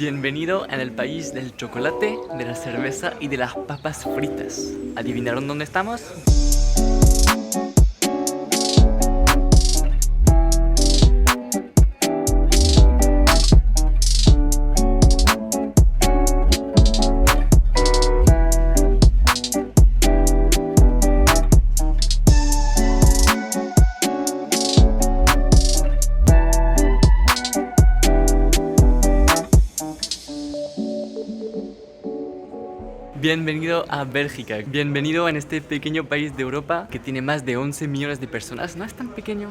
Bienvenido en el país del chocolate, de la cerveza y de las papas fritas. ¿Adivinaron dónde estamos? Bienvenido a Bélgica, bienvenido en este pequeño país de Europa que tiene más de 11 millones de personas. No es tan pequeño,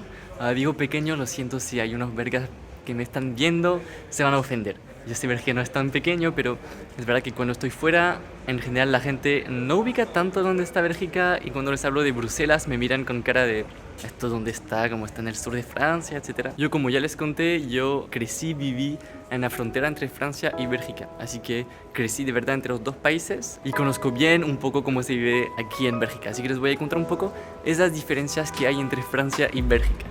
digo pequeño, lo siento si hay unos belgas que me están viendo, se van a ofender. Yo sé que no es tan pequeño, pero es verdad que cuando estoy fuera, en general la gente no ubica tanto dónde está Bélgica y cuando les hablo de Bruselas me miran con cara de ¿esto dónde está? Como está en el sur de Francia, etc. Yo, como ya les conté, yo viví en la frontera entre Francia y Bélgica, así que crecí de verdad entre los dos países y conozco bien un poco cómo se vive aquí en Bélgica, así que les voy a contar un poco esas diferencias que hay entre Francia y Bélgica.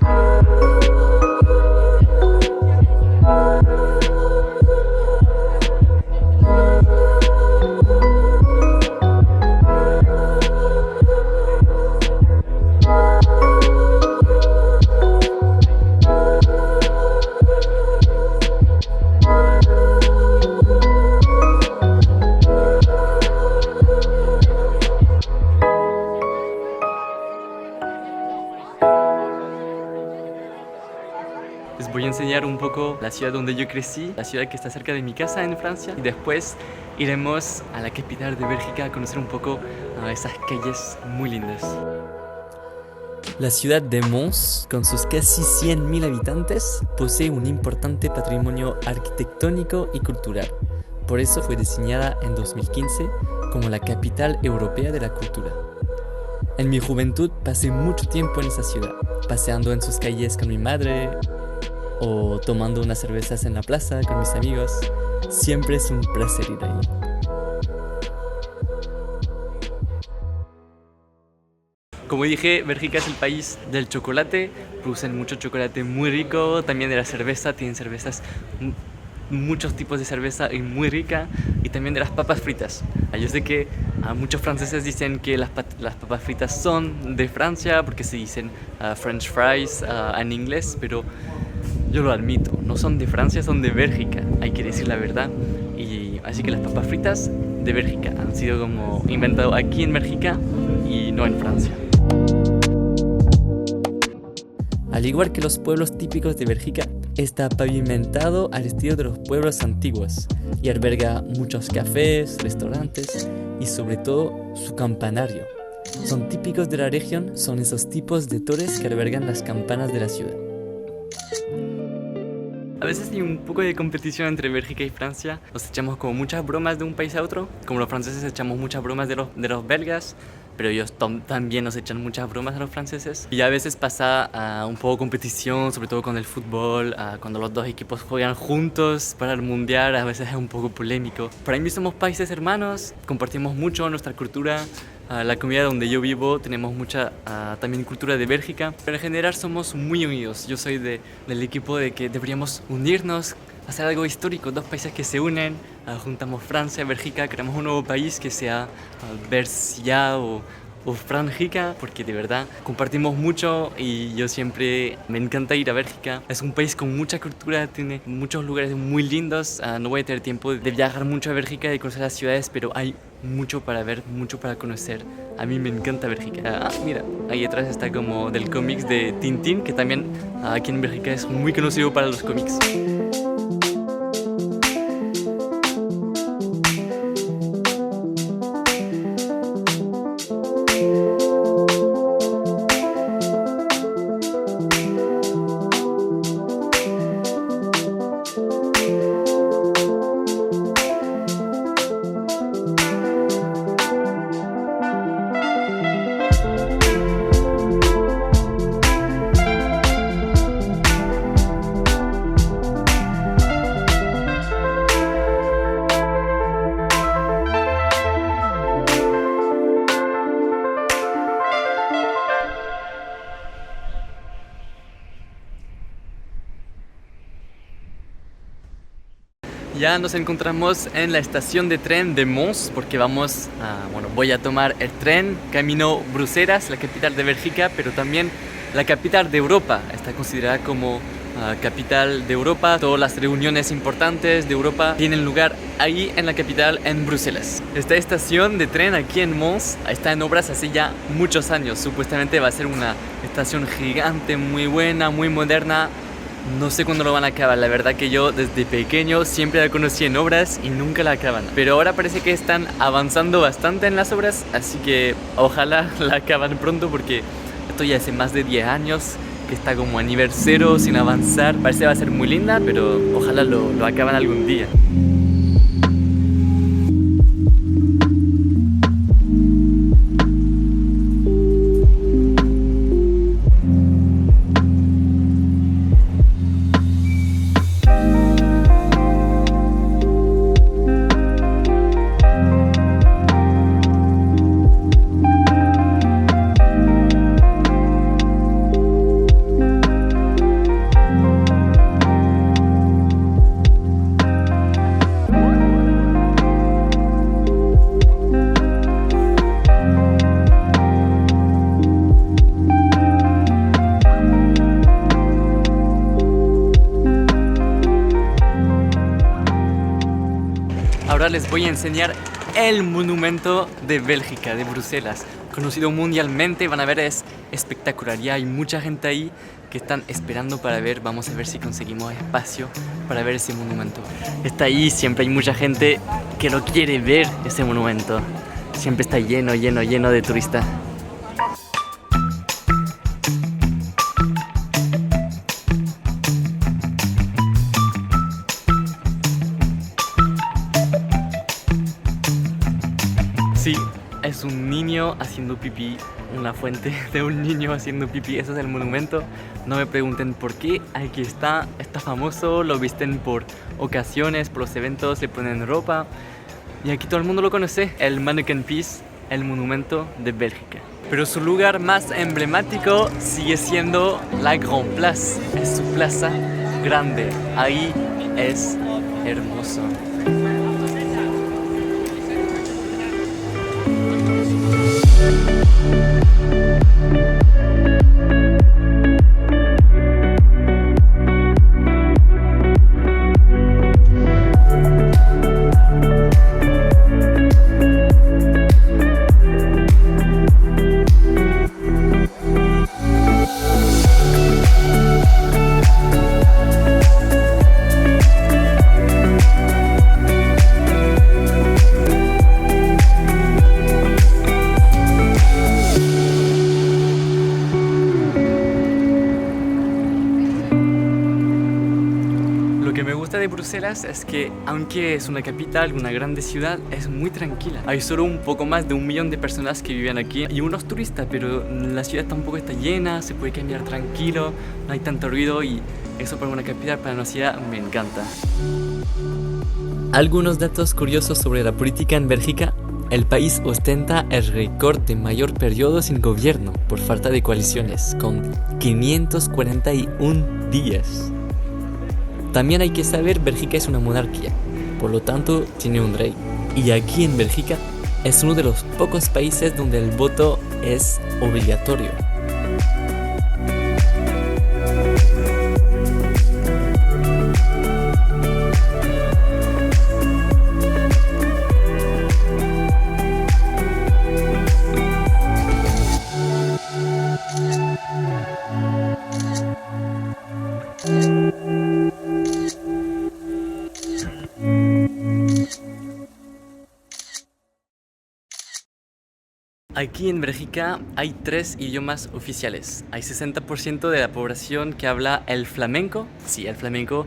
Les voy a enseñar un poco la ciudad donde yo crecí, la ciudad que está cerca de mi casa en Francia, y después iremos a la capital de Bélgica a conocer un poco esas calles muy lindas. La ciudad de Mons, con sus casi 100.000 habitantes, posee un importante patrimonio arquitectónico y cultural. Por eso fue diseñada en 2015 como la capital europea de la cultura. En mi juventud pasé mucho tiempo en esa ciudad, paseando en sus calles con mi madre o tomando unas cervezas en la plaza con mis amigos. Siempre es un placer ir ahí. Como dije, Bélgica es el país del chocolate, producen mucho chocolate muy rico, también de la cerveza, tienen cervezas, muchos tipos de cerveza y muy rica, y también de las papas fritas. Yo sé que muchos franceses dicen que las papas fritas son de Francia porque se dicen French fries en inglés, pero yo lo admito, no son de Francia, son de Bélgica, hay que decir la verdad. Y así que las papas fritas de Bélgica han sido como inventado aquí en Bélgica y no en Francia. Al igual que los pueblos típicos de Bélgica, está pavimentado al estilo de los pueblos antiguos y alberga muchos cafés, restaurantes y sobre todo su campanario. Son típicos de la región, son esos tipos de torres que albergan las campanas de la ciudad. A veces hay un poco de competición entre Bélgica y Francia. Nos echamos como muchas bromas de un país a otro, como los franceses echamos muchas bromas de los belgas, pero ellos también nos echan muchas bromas a los franceses. Y a veces pasa un poco de competición, sobre todo con el fútbol, cuando los dos equipos juegan juntos para el mundial, a veces es un poco polémico. Para mí somos países hermanos, compartimos mucho nuestra cultura. La comunidad donde yo vivo tenemos mucha también cultura de Bélgica, pero en general somos muy unidos. Yo soy del equipo de que deberíamos unirnos, hacer algo histórico, dos países que se unen, juntamos Francia, Bélgica, creamos un nuevo país que sea Bercia o Frángica, porque de verdad compartimos mucho y yo siempre me encanta ir a Bélgica. Es un país con mucha cultura, tiene muchos lugares muy lindos. No voy a tener tiempo de viajar mucho a Bélgica y conocer las ciudades, pero hay mucho para ver, mucho para conocer. A mí me encanta Bélgica. Mira, ahí atrás está como del cómics de Tintín, que también aquí en Bélgica es muy conocido para los cómics. Ya nos encontramos en la estación de tren de Mons porque voy a tomar el tren camino Bruselas, la capital de Bélgica, pero también la capital de Europa. Está considerada como capital de Europa. Todas las reuniones importantes de Europa tienen lugar ahí en la capital, en Bruselas. Esta estación de tren aquí en Mons está en obras hace ya muchos años. Supuestamente va a ser una estación gigante, muy buena, muy moderna. No sé cuándo lo van a acabar, la verdad que yo desde pequeño siempre la conocí en obras y nunca la acaban. Pero ahora parece que están avanzando bastante en las obras, así que ojalá la acaban pronto porque esto ya hace más de 10 años que está como a nivel cero, sin avanzar. Parece que va a ser muy linda, pero ojalá lo acaban algún día. Ahora les voy a enseñar el monumento de Bélgica, de Bruselas, conocido mundialmente. Van a ver, es espectacular. Ya hay mucha gente ahí que están esperando para ver. Vamos a ver si conseguimos espacio para ver ese monumento. Está ahí, siempre hay mucha gente que lo quiere ver, ese monumento. Siempre está lleno de turistas. Sí, es un niño haciendo pipí, una fuente de un niño haciendo pipí, ese es el monumento. No me pregunten por qué, aquí está famoso, lo visten por ocasiones, por los eventos, le ponen ropa. Y aquí todo el mundo lo conoce, el Manneken-Pis, el monumento de Bélgica. Pero su lugar más emblemático sigue siendo la Grand Place, es su plaza grande, ahí es hermoso. De Bruselas es que, aunque es una capital, una grande ciudad, es muy tranquila. Hay solo un poco más de 1 millón de personas que viven aquí y unos turistas, pero la ciudad tampoco está llena, se puede caminar tranquilo, no hay tanto ruido y eso para una capital, para una ciudad, me encanta. Algunos datos curiosos sobre la política en Bélgica. El país ostenta el récord de mayor periodo sin gobierno por falta de coaliciones, con 541 días. También hay que saber, Bélgica es una monarquía, por lo tanto tiene un rey. Y aquí en Bélgica es uno de los pocos países donde el voto es obligatorio. Aquí en Bélgica hay 3 idiomas oficiales. Hay 60% de la población que habla el flamenco. Sí, el flamenco,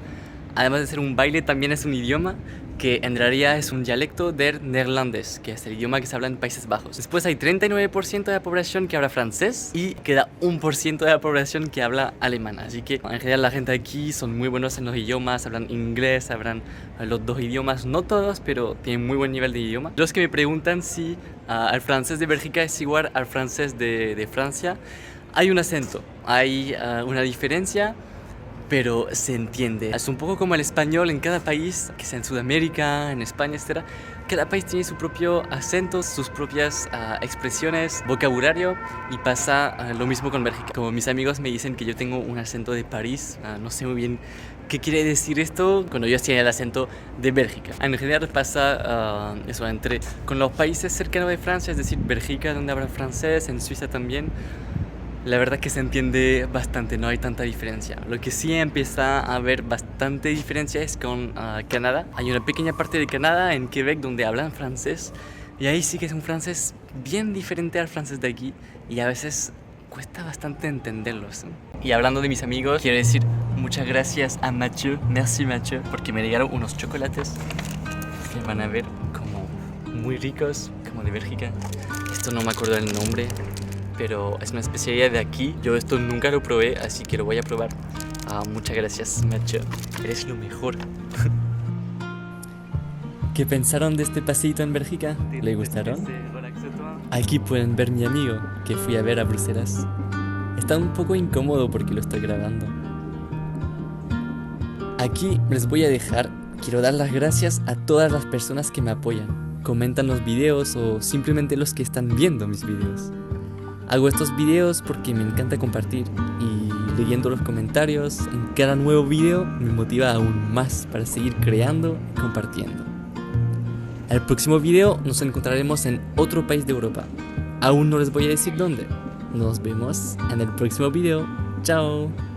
además de ser un baile, también es un idioma que en realidad es un dialecto del neerlandés, que es el idioma que se habla en Países Bajos. Después hay 39% de la población que habla francés y queda 1% de la población que habla alemán. Así que en general la gente aquí son muy buenos en los idiomas, hablan inglés, hablan los 2 idiomas, no todos, pero tienen muy buen nivel de idioma. Los que me preguntan si el francés de Bélgica es igual al francés de Francia, hay un acento, hay una diferencia, pero se entiende. Es un poco como el español en cada país, que sea en Sudamérica, en España, etc. Cada país tiene su propio acento, sus propias expresiones, vocabulario, y pasa lo mismo con Bélgica. Como mis amigos me dicen que yo tengo un acento de París, no sé muy bien qué quiere decir esto cuando yo estoy en el acento de Bélgica. En general pasa eso con los países cercanos de Francia, es decir, Bélgica, donde hablan francés, en Suiza también. La verdad que se entiende bastante, no hay tanta diferencia. Lo que sí empieza a haber bastante diferencia es con Canadá. Hay una pequeña parte de Canadá, en Quebec, donde hablan francés. Y ahí sí que es un francés bien diferente al francés de aquí. Y a veces cuesta bastante entenderlos, ¿no? Y hablando de mis amigos, quiero decir muchas gracias a Mathieu. Merci Mathieu, porque me llegaron unos chocolates que van a ver como muy ricos, como de Bélgica. Esto no me acuerdo el nombre, pero es una especialidad de aquí. Yo esto nunca lo probé, así que lo voy a probar. Muchas gracias, Mathieu. Eres lo mejor. ¿Qué pensaron de este paseíto en Bélgica? ¿Le gustaron? Aquí pueden ver mi amigo, que fui a ver a Bruselas. Está un poco incómodo porque lo estoy grabando. Aquí les voy a dejar. Quiero dar las gracias a todas las personas que me apoyan, comentan los videos o simplemente los que están viendo mis videos. Hago estos videos porque me encanta compartir, y leyendo los comentarios en cada nuevo video me motiva aún más para seguir creando y compartiendo. En el próximo video nos encontraremos en otro país de Europa. Aún no les voy a decir dónde. Nos vemos en el próximo video. Chao.